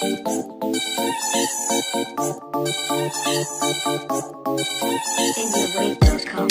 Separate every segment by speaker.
Speaker 1: IndiaWave.com.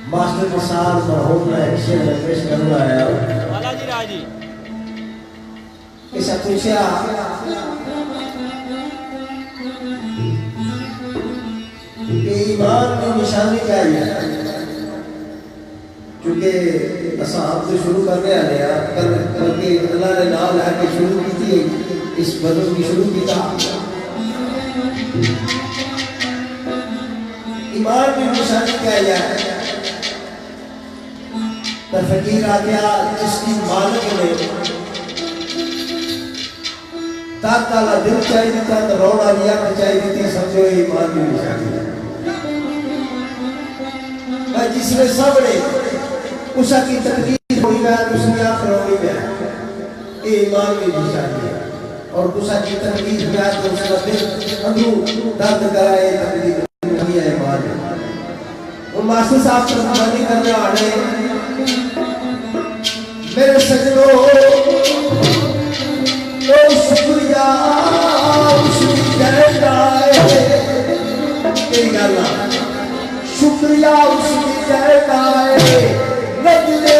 Speaker 2: Master प्रसाद मरहूम ने शेर पेश करना है
Speaker 3: बालाजी राजी
Speaker 2: ऐसा पूछा कि ईमान की निशानी क्या है, क्योंकि असा आप तो शुरू करने आ रहे हैं कल के अल्लाह ने नाम लेके शुरू की थी इस बदल की शुरू की था। ईमान की निशानी क्या है? तो फकीर आ गया जिसकी मालिक ने ताला दिल चाहिए था तो रोड़ा लिया चाहिए थी, समझो ईमान की निशानी है। जिसने सबने उषा की तकलीफ हुई है उसने आखिर हुई है, ये ईमान की निशानी है। और उषा की तकलीफ में तो उसका दिल अंदरू दर्द कराए, तकलीफ नहीं है ईमान। वो मास्टर साहब तरफदारी करने वाले मेरे सजनों, ओ शुक्रिया उसकी जय तेरी गाना, शुक्रिया उसकी जय गाए नजरे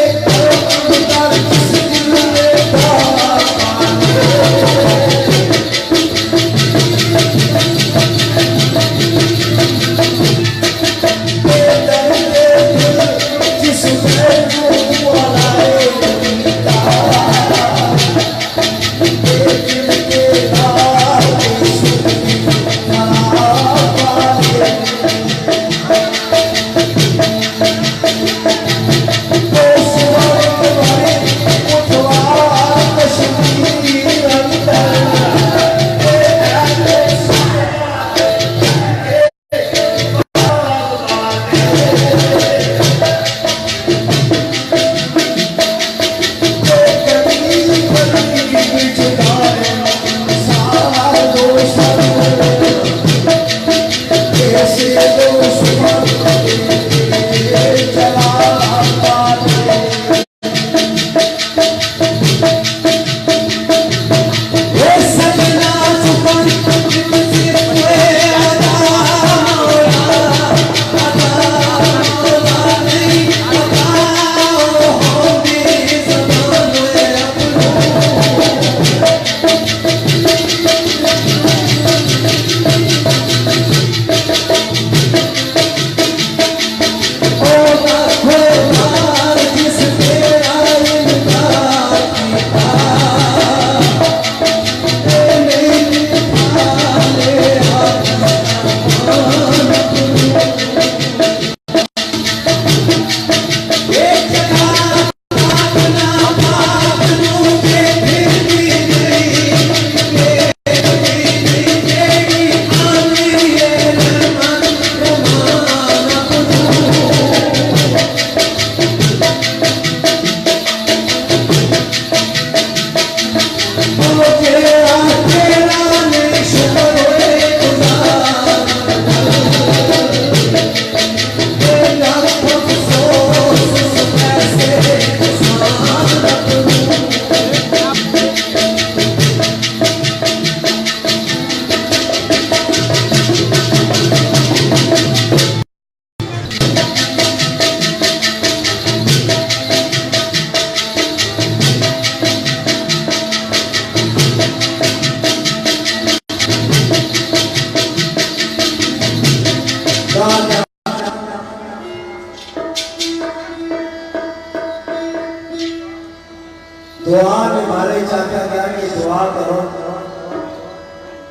Speaker 2: दुआ में मारे चाचा गया कि दुआ करो,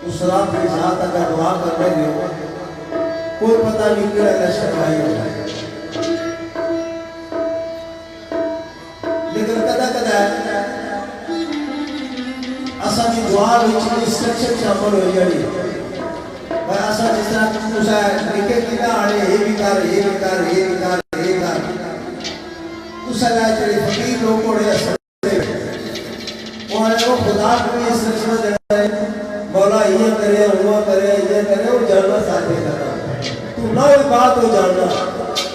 Speaker 2: उस रात के साथ अगर दुआ करने गए कोई पता नहीं क्या लश्कर भाई होगा। लेकिन कदा कदा असा की दुआ विच इंस्ट्रक्शन शामिल हो जाती है। असा जिस तरह तुसा लिखे कि ना आने ये भी कर ये भी कर ये भी कर ये कर, तुसा ला जेड़े फकीर लोग होने वो खुदा को इंस्ट्रक्शन देता है, मौला ये करे हुआ करे ये करे वो जानना साथे करना, तू ना ये बात हो जानना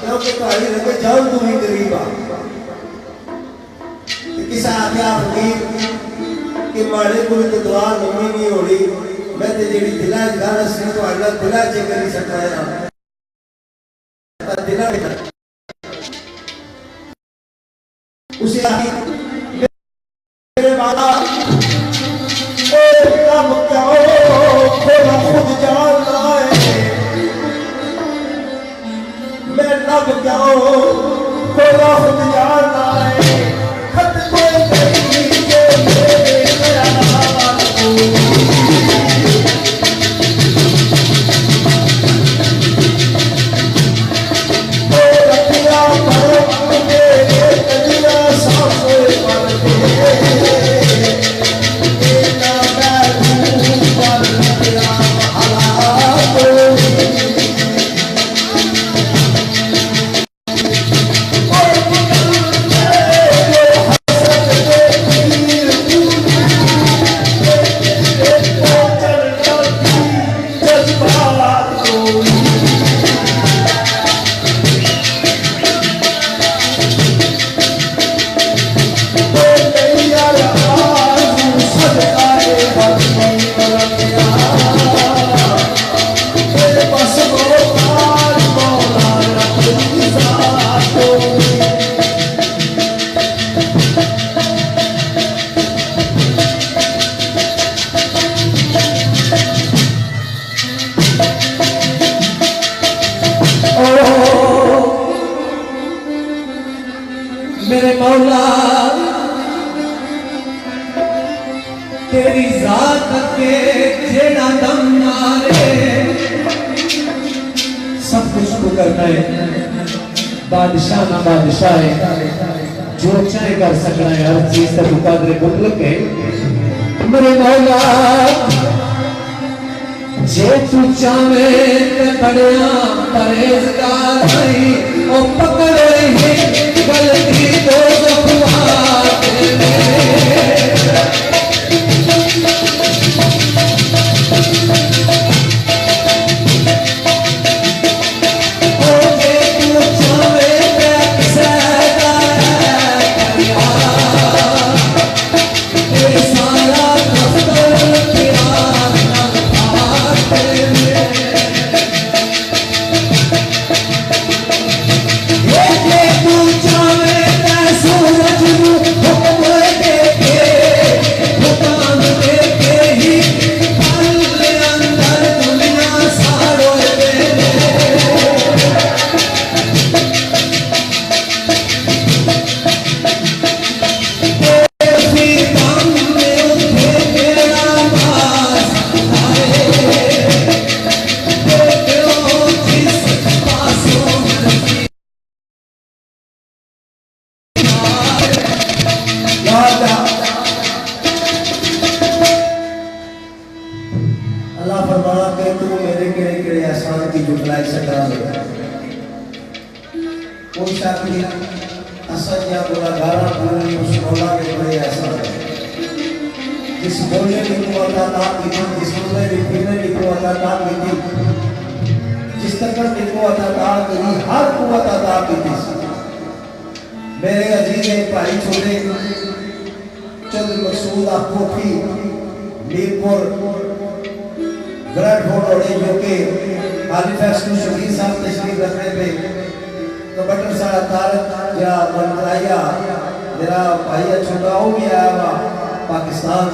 Speaker 2: क्योंकि तुम्हारी रखे जान तू भी गरीब आ। किसा आख्या फकीर कि माड़े को तो दुआ नहीं हो रही, मैं तो जेडी दिला गाना सी तो अल्लाह दिला चे करी सकता है ना दिला उसे मेरे वाला कब क्या खोला खुद जान रहा है, मैं लब क्या खोला खुद जान रहा है, खत कोई नहीं जो मेरे ख्याल को।
Speaker 3: करना है, बादशाह ना बादशाह है, जो चाहे कर सकना है, हर चीज का मुकादर मुतलक है। मेरे मौला जे तू चाहे ते बड़िया परहेजगार नहीं, ओ पकड़े ही गलती तो जिस बोलने की कुवता ताक की थी, जिस बोलने की पीने की कुवता ताक की थी, जिस तकर की कुवता ताक की थी, हर कुवता ताक की थी। मेरे अजीज भाई छोटे चंद मकसूद आपको थी मीरपुर ग्रैंड होटल जो कि हालीफैक्स में शहीद साहब तशरीफ रखने पे तो बटर सारा तारक या मनराया मेरा भाई छोटा हो भी आया हुआ पाकिस्तान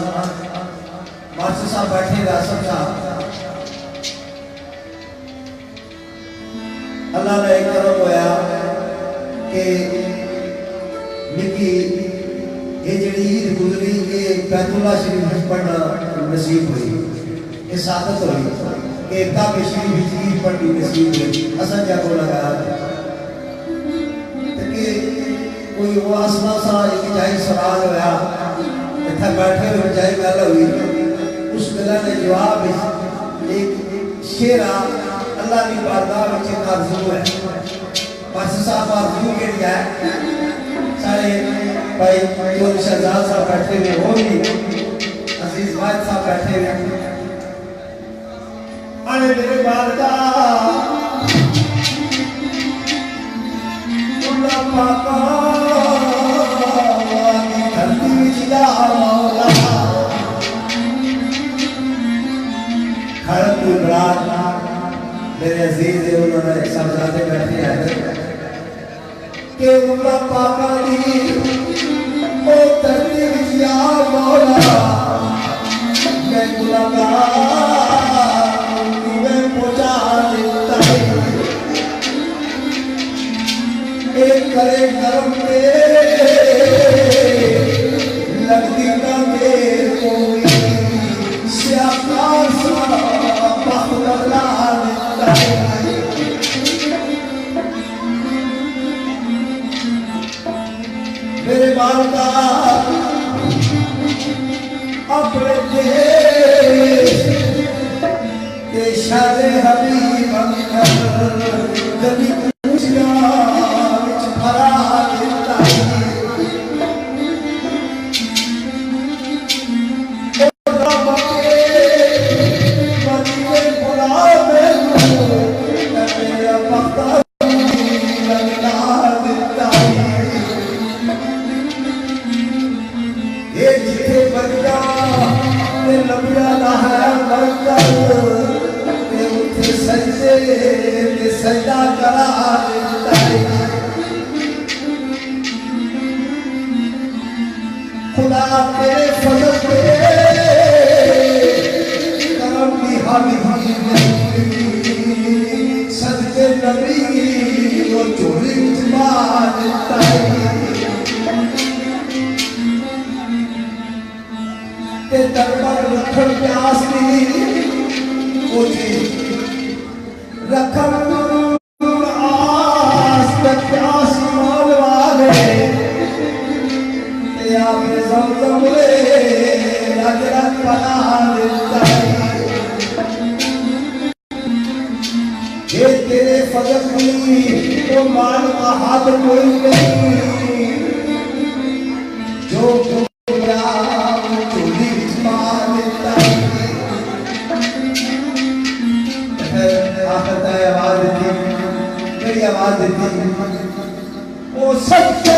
Speaker 3: मास्टर साहब बैठे रासम साहब अल्लाह ने एक करम होया कि निकी ये जड़ी ईद गुजरी ये बैतुल्लाह शरीफ पढ़ना नसीब हुई, ये सादत हुई कि काबे शरीफ ईद पढ़नी नसीब हुई। असन जाको लगा कि कोई वो आसमा सा एक जाई सवाल होया इतना बैठे हुए जाए गल हुई, उस गला ने जवाब एक शेरा अल्लाह की बारगाह में एक आरज़ू है। मास्टर साहब आरज़ू के लिए सारे भाई जो शहजाद साहब बैठे हुए हो भी अजीज वाहिद साहब बैठे हुए अरे मेरे बारगाह पाका मेरे अजीज उन्होंने समझाते बैठे हैं कि उल्ला पाका दी ओ धरती विच या मौला मैं गुलाम तुम्हें पहुंचा देता है एक करे करम पे लगती ना मेरे कोई सियाकार सा बखला देता है। मेरे माता अपने देश हबीब कभी सजदा करा देता है। खुदा तेरे फजल पे करम की हामी सदके नबी वो चोरी उठवा देता है। ते दरबार रखन प्यास की वो जी रखन पगली वो मान का हाथ कोई नहीं जो चोरी मार लेता आवाज देती मेरी आवाज देती वो सबसे